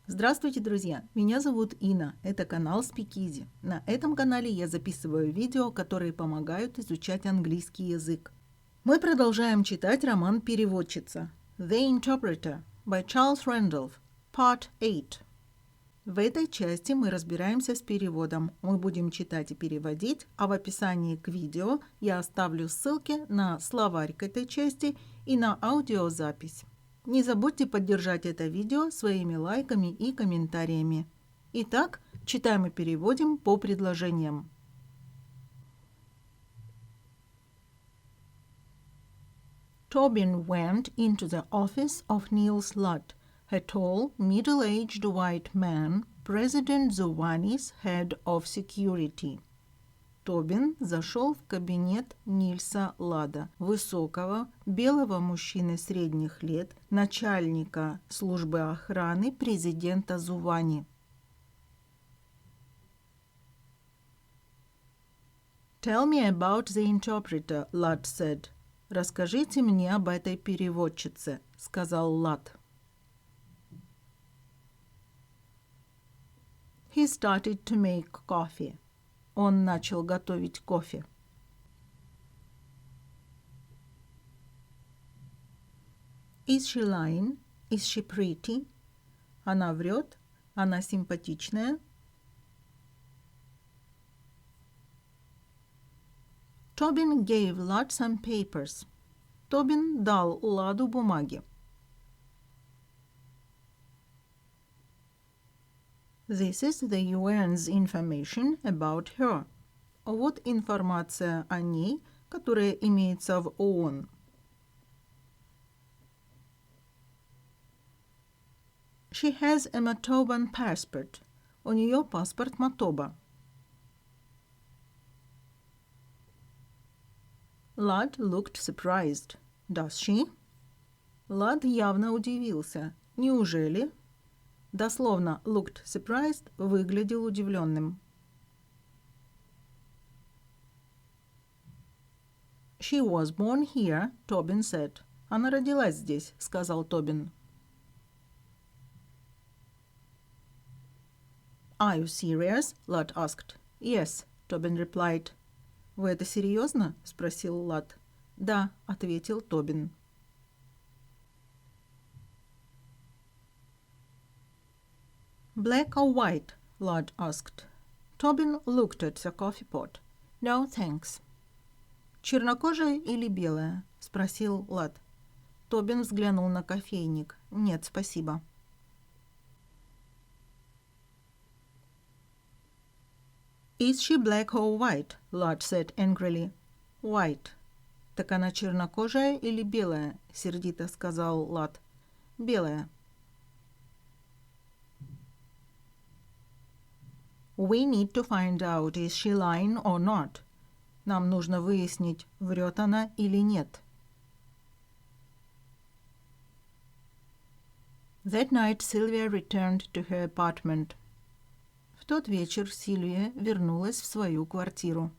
Здравствуйте, друзья! Меня зовут Инна. Это канал Speak Easy. На этом канале я записываю видео, которые помогают изучать английский язык. Мы продолжаем читать роман «Переводчица» The Interpreter by Charles Randolph, Part 8. В этой части мы разбираемся с переводом. Мы будем читать и переводить, а в описании к видео я оставлю ссылки на словарь к этой части и на аудиозапись. Не забудьте поддержать это видео своими лайками и комментариями. Итак, читаем и переводим по предложениям. Tobin went into the office of Niels Lutt, a tall, middle-aged white man, President Zowani's head of security. Тобин зашел в кабинет Нильса Лада, высокого, белого мужчины средних лет, начальника службы охраны президента Зувани. «Tell me about the interpreter», Лад said. «Расскажите мне об этой переводчице», — сказал Лад. He started to make coffee. Он начал готовить кофе. Is she lying? Is she pretty? Она врет? Она симпатичная? Tobin gave Lad some papers. Тобин дал Ладу бумаги. This is the UN's information about her. Вот информация о ней, которая имеется в ООН. She has a Matoban passport. У нее паспорт Матоба. Lad looked surprised. Does she? Лад явно удивился. Неужели? Дословно looked surprised выглядел удивленным. She was born here, Тобин said. Она родилась здесь, сказал Тобин. Are you serious? Lad asked. Yes, Тобин replied. Вы это серьезно? Спросил Лад. Да, ответил Тобин. Black or white? Lad asked. Тобин looked at the coffee pot. No, thanks. Чернокожая или белая? Спросил Лад. Тобин взглянул на кофейник. Нет, спасибо. Is she black or white? Lad said angrily. White. Так она чернокожая или белая? Сердито сказал Лад. Белая. We need to find out, is she lying or not. Нам нужно выяснить, врет она или нет. That night Sylvia returned to her apartment. В тот вечер Сильвия вернулась в свою квартиру.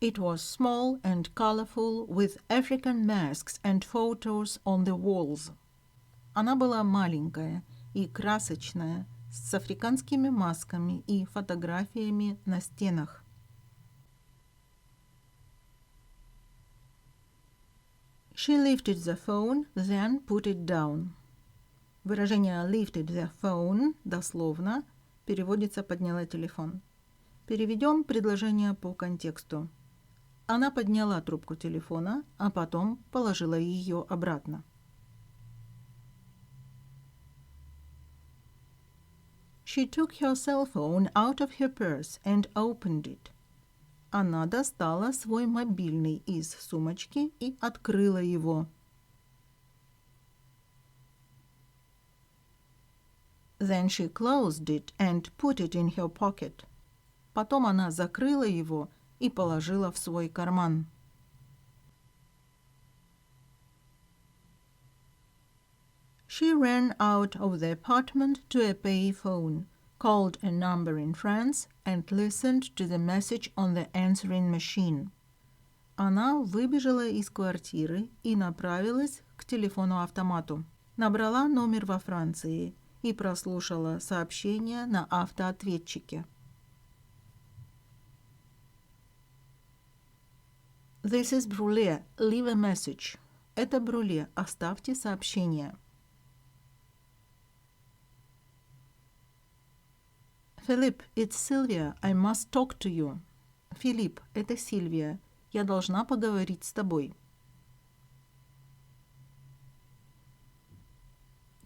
It was small and colorful, with African masks and photos on the walls. Она была маленькая и красочная, с африканскими масками и фотографиями на стенах. She lifted the phone, then put it down. Выражение lifted the phone дословно переводится «подняла телефон». Переведем предложение по контексту. Она подняла трубку телефона, а потом положила ее обратно. She took her cell phone out of her purse and opened it. Она достала свой мобильный из сумочки и открыла его. Then she closed it and put it in her pocket. Потом она закрыла его и положила в свой карман. She ran out of the apartment to a payphone, called a number in France, and listened to the message on the answering machine. Она выбежала из квартиры и направилась к телефону-автомату. Набрала номер во Франции и прослушала сообщение на автоответчике. This is Brulé. Leave a message. Это Бруле. Оставьте сообщение. Philip, it's Sylvia. I must talk to you. Филипп, это Сильвия. Я должна поговорить с тобой.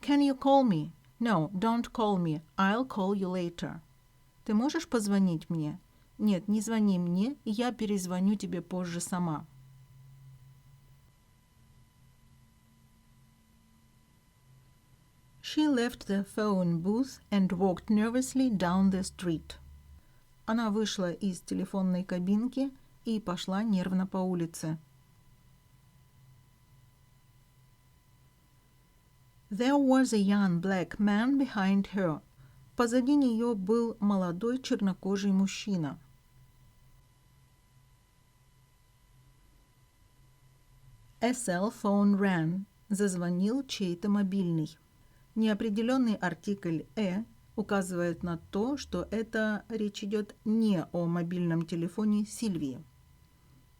Can you call me? No, don't call me. I'll call you later. Ты можешь позвонить мне? Нет, не звони мне, я перезвоню тебе позже сама. She left the phone booth and walked nervously down the street. Она вышла из телефонной кабинки и пошла нервно по улице. There was a young black man behind her. Позади нее был молодой чернокожий мужчина. A cell phone rang. Зазвонил чей-то мобильный. Неопределенный артикль указывает на то, что это речь идет не о мобильном телефоне Сильвии.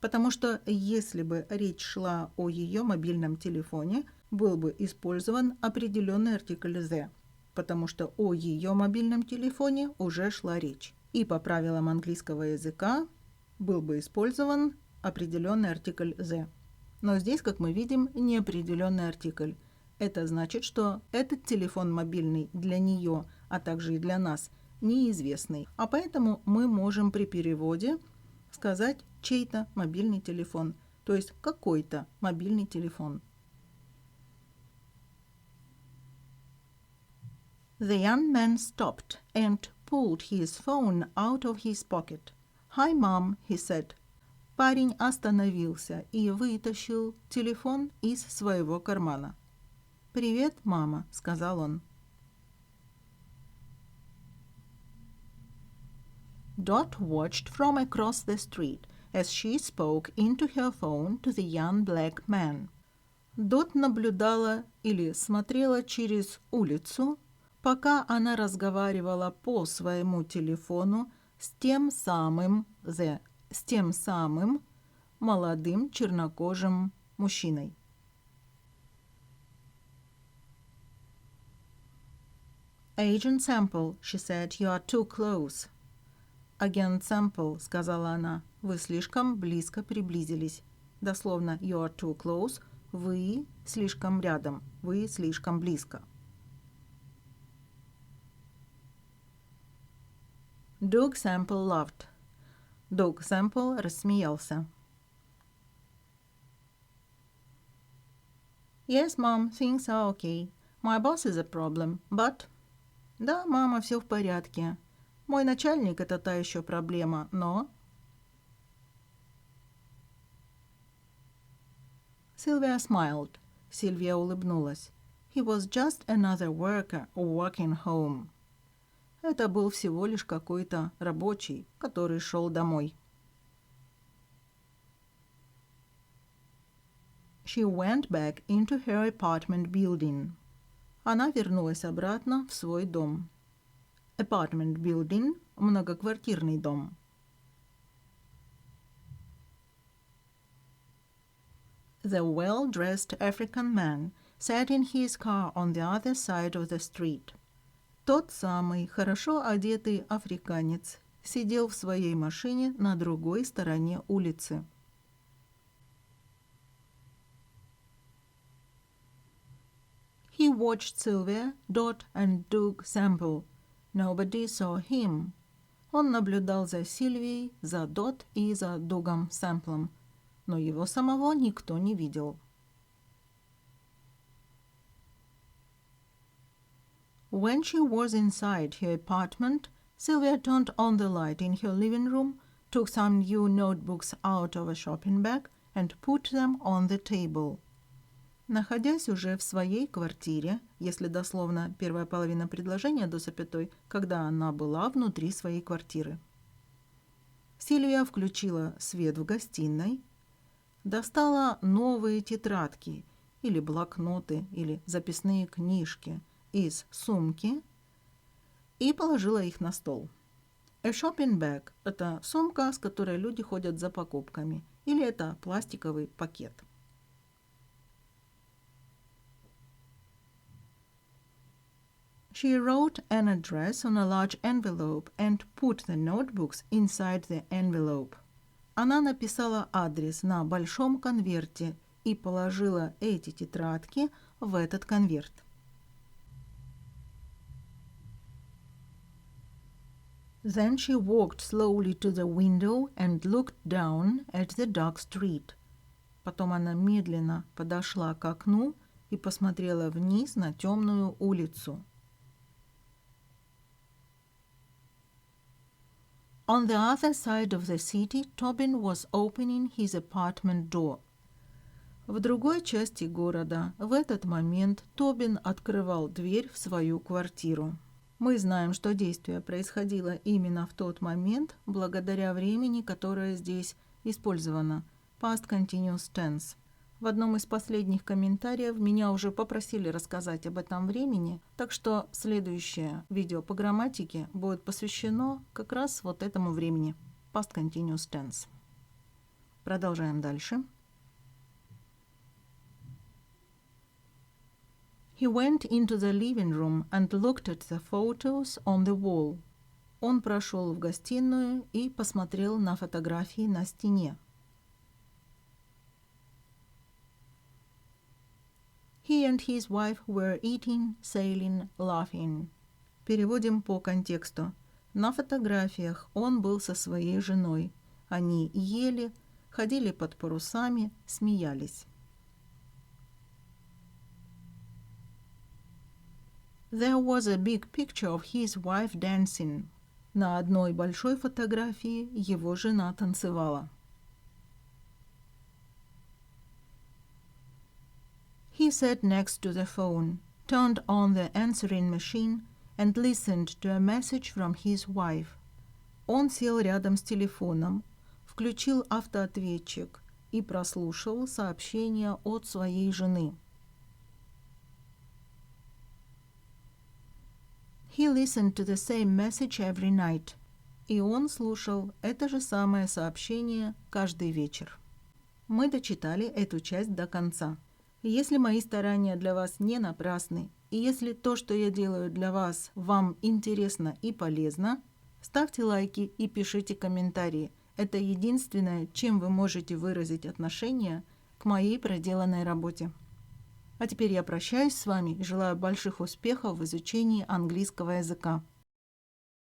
Потому что если бы речь шла о ее мобильном телефоне, был бы использован определенный артикль «the», потому что о ее мобильном телефоне уже шла речь. И по правилам английского языка был бы использован определенный артикль «the». Но здесь, как мы видим, неопределенный артикль. Это значит, что этот телефон мобильный для нее, а также и для нас, неизвестный. А поэтому мы можем при переводе сказать чей-то мобильный телефон, то есть какой-то мобильный телефон. The young man stopped and pulled his phone out of his pocket. Hi, Mom, he said. Парень остановился и вытащил телефон из своего кармана. «Привет, мама», — сказал он. Dot watched from across the street as she spoke into her phone to the young black man. Дот наблюдала или смотрела через улицу, пока она разговаривала по своему телефону с тем самым молодым чернокожим мужчиной. Agent Sample, she said, you are too close. Агент Sample, сказала она, вы слишком близко приблизились. Дословно, you are too close, вы слишком рядом, вы слишком близко. Doug Sample laughed. Doug Sample рассмеялся. Yes, Mom, things are okay. My boss is a problem, but... Да, мама, все в порядке. Мой начальник — это та еще проблема, но... Sylvia smiled. Сильвия улыбнулась. He was just another worker walking home. Это был всего лишь какой-то рабочий, который шел домой. She went back into her apartment building. Она вернулась обратно в свой дом. Apartment building – многоквартирный дом. The well-dressed African man sat in his car on the other side of the street. Тот самый хорошо одетый африканец сидел в своей машине на другой стороне улицы. He watched Sylvia, Dot and Doug Sample. Nobody saw him. Он наблюдал за Сильвией, за Дот и за Дугом Сэмплом, но его самого никто не видел. When she was inside her apartment, Sylvia turned on the light in her living room, took some new notebooks out of a shopping bag and put them on the table. Находясь уже в своей квартире, если дословно первая половина предложения до запятой, когда она была внутри своей квартиры. Сильвия включила свет в гостиной, достала новые тетрадки или блокноты или записные книжки из сумки и положила их на стол. A shopping bag – это сумка, с которой люди ходят за покупками, или это пластиковый пакет. She wrote an address on a large envelope and put the notebooks inside the envelope. Она написала адрес на большом конверте и положила эти тетрадки в этот конверт. Then she walked slowly to the window and looked down at the dark street. Потом она медленно подошла к окну и посмотрела вниз на темную улицу. On the other side of the city, Tobin was opening his apartment door. В другой части города в этот момент Тобин открывал дверь в свою квартиру. Мы знаем, что действие происходило именно в тот момент, благодаря времени, которое здесь использовано. Past Continuous Tense. В одном из последних комментариев меня уже попросили рассказать об этом времени, так что следующее видео по грамматике будет посвящено как раз вот этому времени. Past Continuous Tense. Продолжаем дальше. He went into the living room and looked at the photos on the wall. Он прошел в гостиную и посмотрел на фотографии на стене. He and his wife were eating, sailing, laughing. Переводим по контексту. На фотографиях он был со своей женой. Они ели, ходили под парусами, смеялись. There was a big picture of his wife dancing. На одной большой фотографии его жена танцевала. He sat next to the phone, turned on the answering machine and listened to a message from his wife. Он сел рядом с телефоном, включил автоответчик и прослушал сообщение от своей жены. He listened to the same message every night. И он слушал это же самое сообщение каждый вечер. Мы дочитали эту часть до конца. Если мои старания для вас не напрасны, и если то, что я делаю для вас, вам интересно и полезно, ставьте лайки и пишите комментарии. Это единственное, чем вы можете выразить отношение к моей проделанной работе. А теперь я прощаюсь с вами и желаю больших успехов в изучении английского языка.